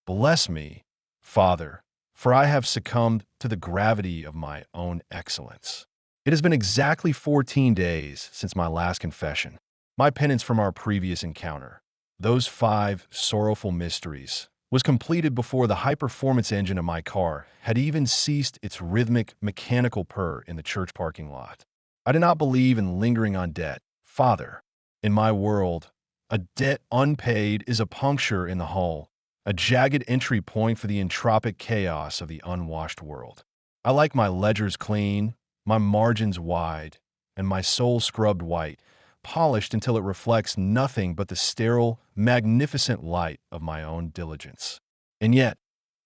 Bless me, Father, for I have succumbed to the gravity of my own excellence. It has been exactly 14 days since my last confession, my penance from our previous encounter. Those 5 sorrowful mysteries was completed before the high-performance engine of my car had even ceased its rhythmic, mechanical purr in the church parking lot. I do not believe in lingering on debt, Father. In my world, a debt unpaid is a puncture in the hull, a jagged entry point for the entropic chaos of the unwashed world. I like my ledgers clean, my margins wide, and my soul scrubbed white, polished until it reflects nothing but the sterile, magnificent light of my own diligence. And yet,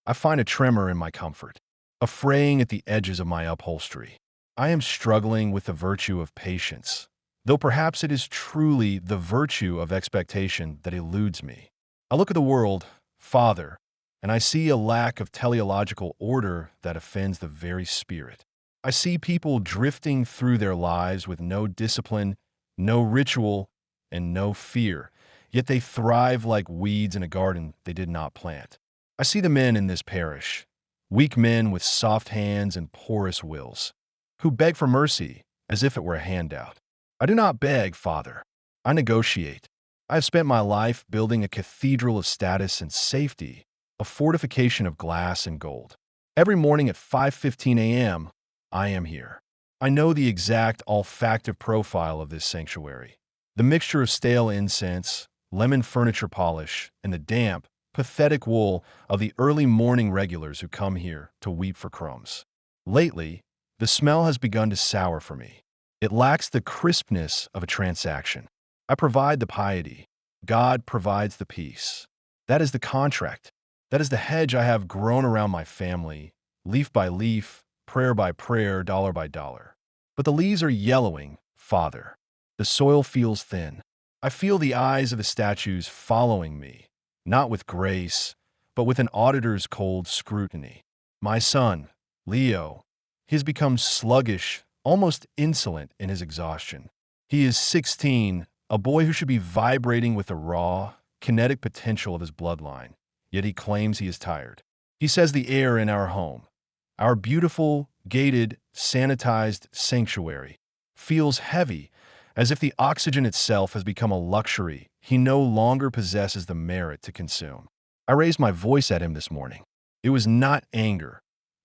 I find a tremor in my comfort, a fraying at the edges of my upholstery. I am struggling with the virtue of patience, though perhaps it is truly the virtue of expectation that eludes me. I look at the world, Father, and I see a lack of teleological order that offends the very spirit. I see people drifting through their lives with no discipline, no ritual, and no fear, yet they thrive like weeds in a garden they did not plant. I see the men in this parish, weak men with soft hands and porous wills, who beg for mercy as if it were a handout. I do not beg, Father. I negotiate. I have spent my life building a cathedral of status and safety, a fortification of glass and gold. Every morning at 5:15 a.m., I am here. I know the exact olfactive profile of this sanctuary. The mixture of stale incense, lemon furniture polish, and the damp, pathetic wool of the early morning regulars who come here to weep for crumbs. Lately, the smell has begun to sour for me. It lacks the crispness of a transaction. I provide the piety. God provides the peace. That is the contract. That is the hedge I have grown around my family, leaf by leaf, prayer by prayer, dollar by dollar. But the leaves are yellowing, Father. The soil feels thin. I feel the eyes of the statues following me, not with grace, but with an auditor's cold scrutiny. My son, Leo, he has become sluggish, almost insolent in his exhaustion. He is 16, a boy who should be vibrating with the raw, kinetic potential of his bloodline, yet he claims he is tired. He says the air in our home, our beautiful, gated, sanitized sanctuary, feels heavy, as if the oxygen itself has become a luxury he no longer possesses the merit to consume. I raised my voice at him this morning. It was not anger.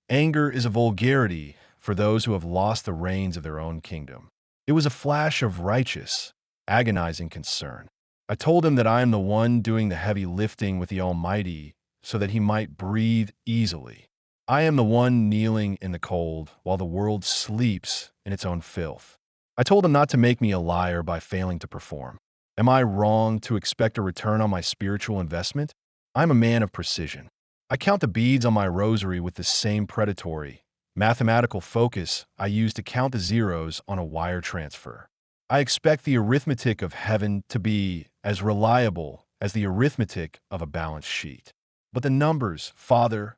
Anger is a vulgarity for those who have lost the reins of their own kingdom. It was a flash of righteous, agonizing concern. I told him that I am the one doing the heavy lifting with the Almighty so that he might breathe easily. I am the one kneeling in the cold while the world sleeps in its own filth. I told him not to make me a liar by failing to perform. Am I wrong to expect a return on my spiritual investment? I'm a man of precision. I count the beads on my rosary with the same predatory, mathematical focus I use to count the zeros on a wire transfer. I expect the arithmetic of heaven to be as reliable as the arithmetic of a balance sheet. But the numbers, Father,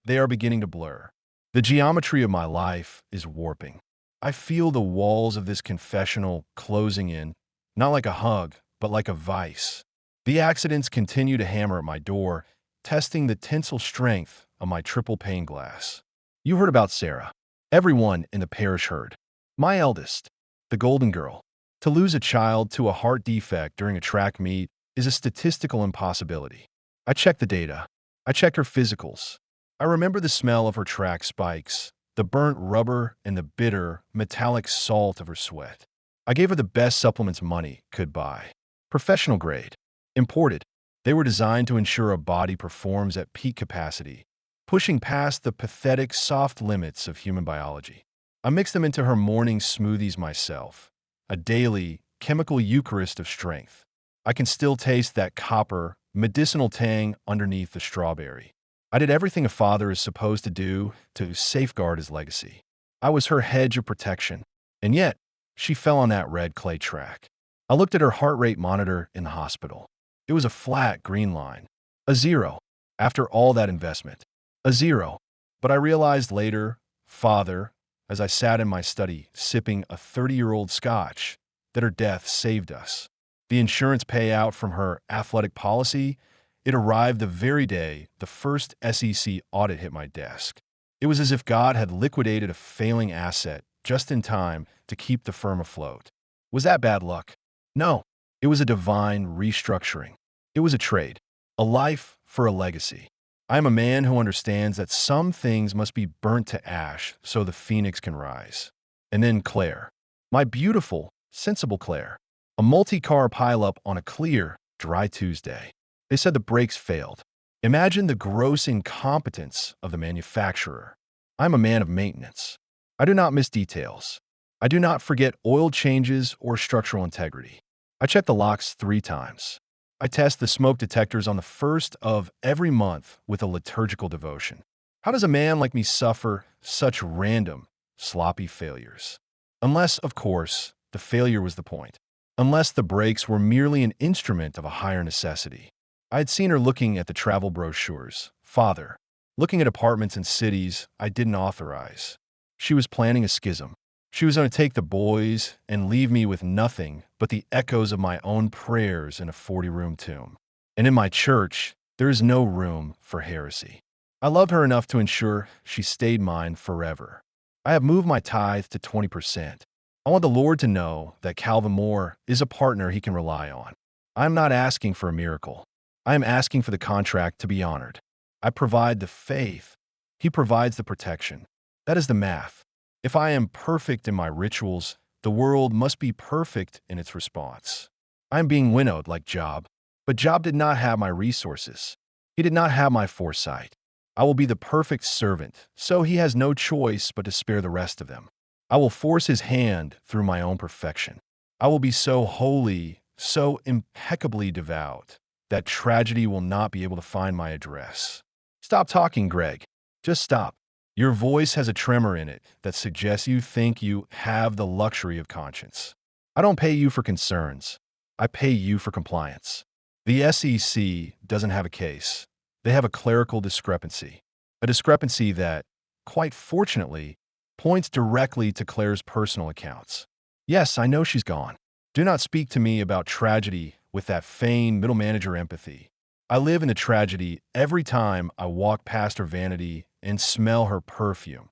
they are beginning to blur. The geometry of my life is warping. I feel the walls of this confessional closing in, not like a hug, but like a vice. The accidents continue to hammer at my door, testing the tensile strength of my triple pane glass. You heard about Sarah. Everyone in the parish heard. My eldest, the golden girl. To lose a child to a heart defect during a track meet is a statistical impossibility. I checked the data. I checked her physicals. I remember the smell of her track spikes, the burnt rubber and the bitter, metallic salt of her sweat. I gave her the best supplements money could buy. Professional grade. Imported. They were designed to ensure a body performs at peak capacity, pushing past the pathetic, soft limits of human biology. I mixed them into her morning smoothies myself, a daily, chemical Eucharist of strength. I can still taste that copper, medicinal tang underneath the strawberry. I did everything a father is supposed to do to safeguard his legacy. I was her hedge of protection, and yet she fell on that red clay track. I looked at her heart rate monitor in the hospital. It was a flat green line. A zero. After all that investment. A zero. But I realized later, Father, as I sat in my study sipping a 30-year-old scotch, that her death saved us. The insurance payout from her athletic policy, It arrived the very day the first SEC audit hit my desk. It was as if God had liquidated a failing asset just in time to keep the firm afloat. Was that bad luck? No. It was a divine restructuring. It was a trade. A life for a legacy. I am a man who understands that some things must be burnt to ash so the phoenix can rise. And then Claire. My beautiful, sensible Claire. A multi-car pileup on a clear, dry Tuesday. They said the brakes failed. Imagine the gross incompetence of the manufacturer. I'm a man of maintenance. I do not miss details. I do not forget oil changes or structural integrity. I check the locks 3 times. I test the smoke detectors on the first of every month with a liturgical devotion. How does a man like me suffer such random, sloppy failures? Unless, of course, the failure was the point. Unless the brakes were merely an instrument of a higher necessity. I had seen her looking at the travel brochures, father, looking at apartments in cities I didn't authorize. She was planning a schism. She was going to take the boys and leave me with nothing but the echoes of my own prayers in a 40-room tomb. And in my church, there is no room for heresy. I loved her enough to ensure she stayed mine forever. I have moved my tithe to 20%. I want the Lord to know that Calvin Moore is a partner he can rely on. I am not asking for a miracle. I am asking for the contract to be honored. I provide the faith. He provides the protection. That is the math. If I am perfect in my rituals, the world must be perfect in its response. I am being winnowed like Job, but Job did not have my resources. He did not have my foresight. I will be the perfect servant, so he has no choice but to spare the rest of them. I will force his hand through my own perfection. I will be so holy, so impeccably devout, that tragedy will not be able to find my address. Stop talking, Greg. Just stop. Your voice has a tremor in it that suggests you think you have the luxury of conscience. I don't pay you for concerns. I pay you for compliance. The SEC doesn't have a case. They have a clerical discrepancy. A discrepancy that, quite fortunately, points directly to Claire's personal accounts. Yes, I know she's gone. Do not speak to me about tragedy with that feigned middle manager empathy. I live in the tragedy every time I walk past her vanity and smell her perfume.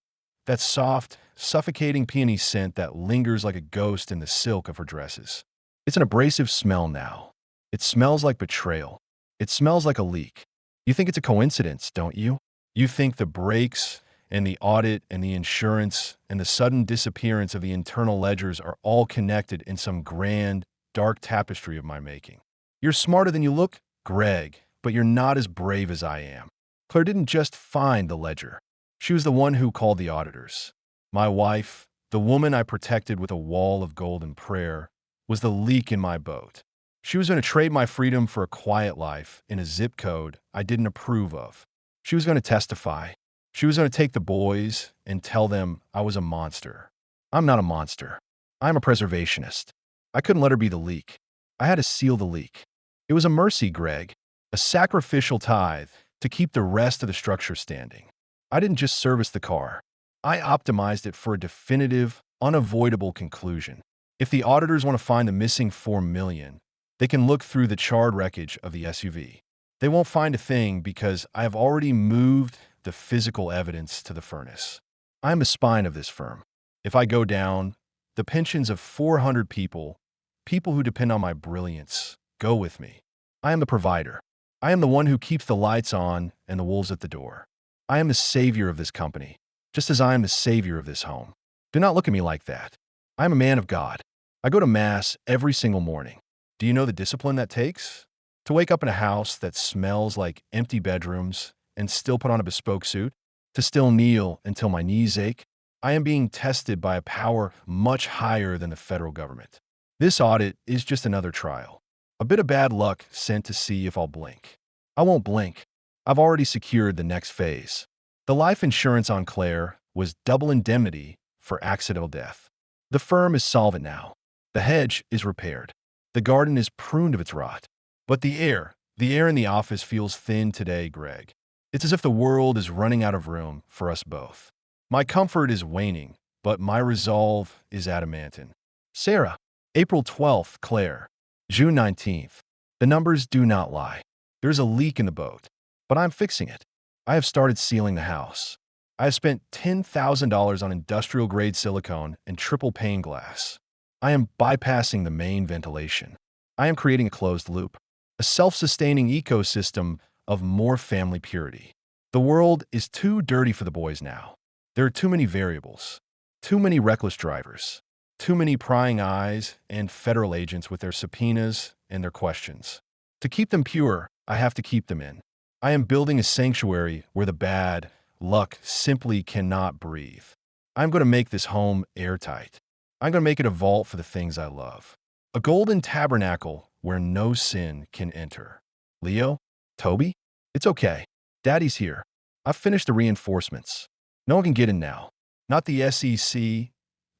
That soft, suffocating peony scent that lingers like a ghost in the silk of her dresses. It's an abrasive smell now. It smells like betrayal. It smells like a leak. You think it's a coincidence, don't you? You think the brakes and the audit and the insurance and the sudden disappearance of the internal ledgers are all connected in some grand, dark tapestry of my making. You're smarter than you look, Greg, but you're not as brave as I am. Claire didn't just find the ledger. She was the one who called the auditors. My wife, the woman I protected with a wall of golden prayer, was the leak in my boat. She was going to trade my freedom for a quiet life in a zip code I didn't approve of. She was going to testify. She was going to take the boys and tell them I was a monster. I'm not a monster. I'm a preservationist. I couldn't let her be the leak. I had to seal the leak. It was a mercy, Greg, a sacrificial tithe to keep the rest of the structure standing. I didn't just service the car. I optimized it for a definitive, unavoidable conclusion. If the auditors want to find the missing $4 million, they can look through the charred wreckage of the SUV. They won't find a thing because I have already moved the physical evidence to the furnace. I am the spine of this firm. If I go down, the pensions of 400 people who depend on my brilliance, go with me. I am the provider. I am the one who keeps the lights on and the wolves at the door. I am the savior of this company, just as I am the savior of this home. Do not look at me like that. I am a man of God. I go to Mass every single morning. Do you know the discipline that takes? To wake up in a house that smells like empty bedrooms and still put on a bespoke suit? To still kneel until my knees ache? I am being tested by a power much higher than the federal government. This audit is just another trial. A bit of bad luck sent to see if I'll blink. I won't blink. I've already secured the next phase. The life insurance on Claire was double indemnity for accidental death. The firm is solvent now. The hedge is repaired. The garden is pruned of its rot. But the air in the office feels thin today, Greg. It's as if the world is running out of room for us both. My comfort is waning, but my resolve is adamantine. Sarah, April 12th, Claire, June 19th. The numbers do not lie. There's a leak in the boat, but I'm fixing it. I have started sealing the house. I have spent $10,000 on industrial-grade silicone and triple pane glass. I am bypassing the main ventilation. I am creating a closed loop, a self-sustaining ecosystem of more family purity. The world is too dirty for the boys now. There are too many variables, too many reckless drivers, too many prying eyes and federal agents with their subpoenas and their questions. To keep them pure, I have to keep them in. I am building a sanctuary where the bad luck simply cannot breathe. I'm going to make this home airtight. I'm going to make it a vault for the things I love. A golden tabernacle where no sin can enter. Leo? Toby? It's okay. Daddy's here. I've finished the reinforcements. No one can get in now. Not the SEC,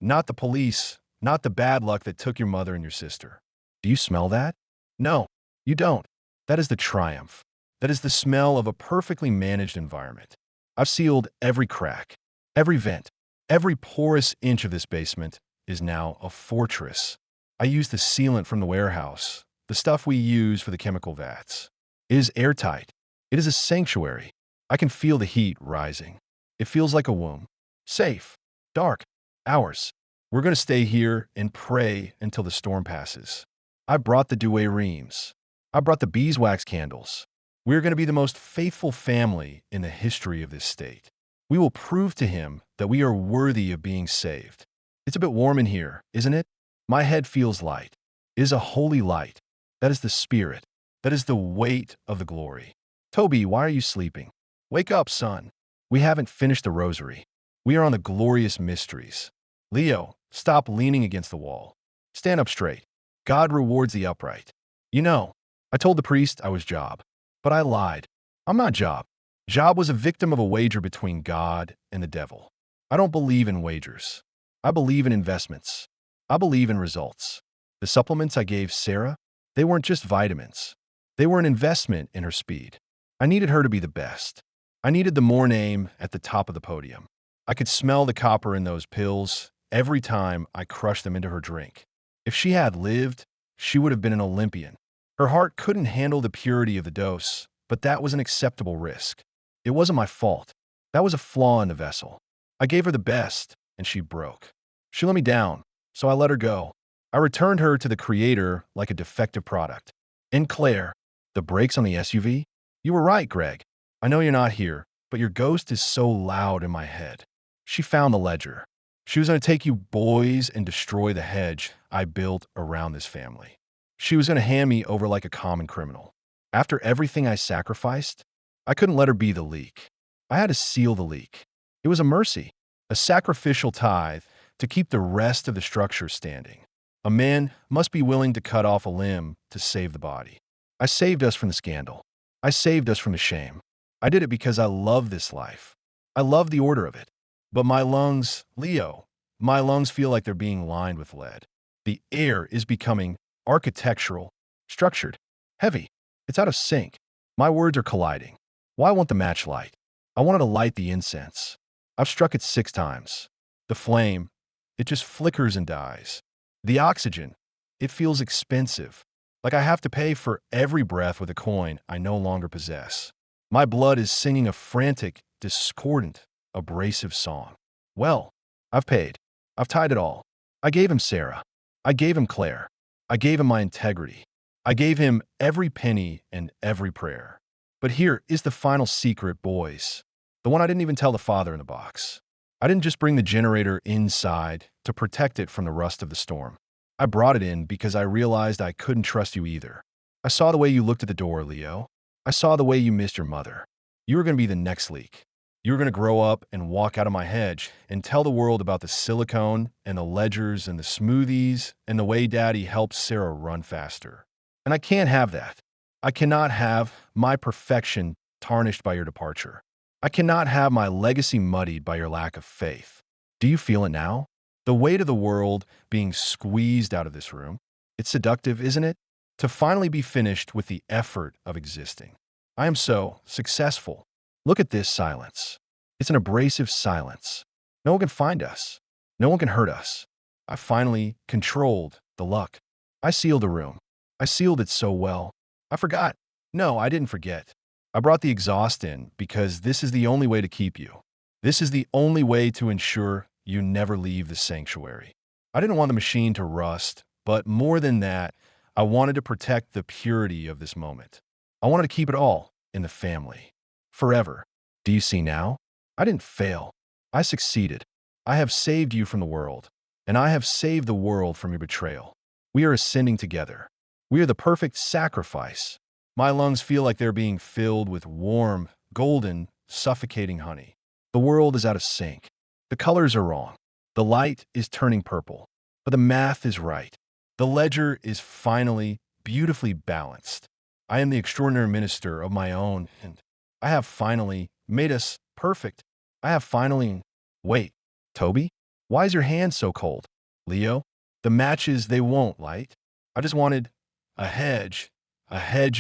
not the police, not the bad luck that took your mother and your sister. Do you smell that? No, you don't. That is the triumph. That is the smell of a perfectly managed environment. I've sealed every crack, every vent, every porous inch of this basement is now a fortress. I use the sealant from the warehouse, the stuff we use for the chemical vats. It is airtight. It is a sanctuary. I can feel the heat rising. It feels like a womb. Safe. Dark. Ours. We're going to stay here and pray until the storm passes. I brought the Douay reams. I brought the beeswax candles. We're going to be the most faithful family in the history of this state. We will prove to him that we are worthy of being saved. It's a bit warm in here, isn't it? My head feels light. It is a holy light. That is the Spirit. That is the weight of the glory. Toby, why are you sleeping? Wake up, son. We haven't finished the rosary. We are on the glorious mysteries. Leo, stop leaning against the wall. Stand up straight. God rewards the upright. You know, I told the priest I was Job, but I lied. I'm not Job. Job was a victim of a wager between God and the devil. I don't believe in wagers. I believe in investments. I believe in results. The supplements I gave Sarah, they weren't just vitamins. They were an investment in her speed. I needed her to be the best. I needed the more name at the top of the podium. I could smell the copper in those pills every time I crushed them into her drink. If she had lived, she would have been an Olympian. Her heart couldn't handle the purity of the dose, but that was an acceptable risk. It wasn't my fault. That was a flaw in the vessel. I gave her the best, and she broke. She let me down, so I let her go. I returned her to the creator like a defective product. And Claire, the brakes on the SUV? You were right, Greg. I know you're not here, but your ghost is so loud in my head. She found the ledger. She was going to take you boys and destroy the hedge I built around this family. She was going to hand me over like a common criminal. After everything I sacrificed, I couldn't let her be the leak. I had to seal the leak. It was a mercy, a sacrificial tithe to keep the rest of the structure standing. A man must be willing to cut off a limb to save the body. I saved us from the scandal. I saved us from the shame. I did it because I love this life. I love the order of it. But my lungs, Leo, my lungs feel like they're being lined with lead. The air is becoming architectural, structured, heavy. It's out of sync. My words are colliding. Why won't the match light? I wanted to light the incense. I've struck it 6 times. The flame, it just flickers and dies. The oxygen, it feels expensive. Like I have to pay for every breath with a coin I no longer possess. My blood is singing a frantic, discordant, abrasive song. Well, I've paid. I've tied it all. I gave him Sarah. I gave him Claire. I gave him my integrity. I gave him every penny and every prayer. But here is the final secret, boys. The one I didn't even tell the father in the box. I didn't just bring the generator inside to protect it from the rust of the storm. I brought it in because I realized I couldn't trust you either. I saw the way you looked at the door, Leo. I saw the way you missed your mother. You were going to be the next leak. You were going to grow up and walk out of my hedge and tell the world about the silicone and the ledgers and the smoothies and the way Daddy helped Sarah run faster. And I can't have that. I cannot have my perfection tarnished by your departure. I cannot have my legacy muddied by your lack of faith. Do you feel it now? The weight of the world being squeezed out of this room. It's seductive, isn't it? To finally be finished with the effort of existing. I am so successful. Look at this silence. It's an abrasive silence. No one can find us. No one can hurt us. I finally controlled the luck. I sealed the room. I sealed it so well. I forgot. No, I didn't forget. I brought the exhaust in because this is the only way to keep you. This is the only way to ensure you never leave the sanctuary. I didn't want the machine to rust, but more than that, I wanted to protect the purity of this moment. I wanted to keep it all in the family. Forever. Do you see now? I didn't fail. I succeeded. I have saved you from the world, and I have saved the world from your betrayal. We are ascending together. We are the perfect sacrifice. My lungs feel like they're being filled with warm, golden, suffocating honey. The world is out of sync. The colors are wrong. The light is turning purple. But the math is right. The ledger is finally beautifully balanced. I am the extraordinary minister of my own, and I have finally made us perfect. I have finally... Wait, Toby? Why is your hand so cold? Leo? The matches, they won't light. I just wanted a hedge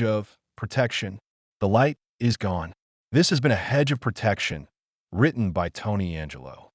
of protection. The light is gone. This has been a hedge of protection, written by Tony Angelo.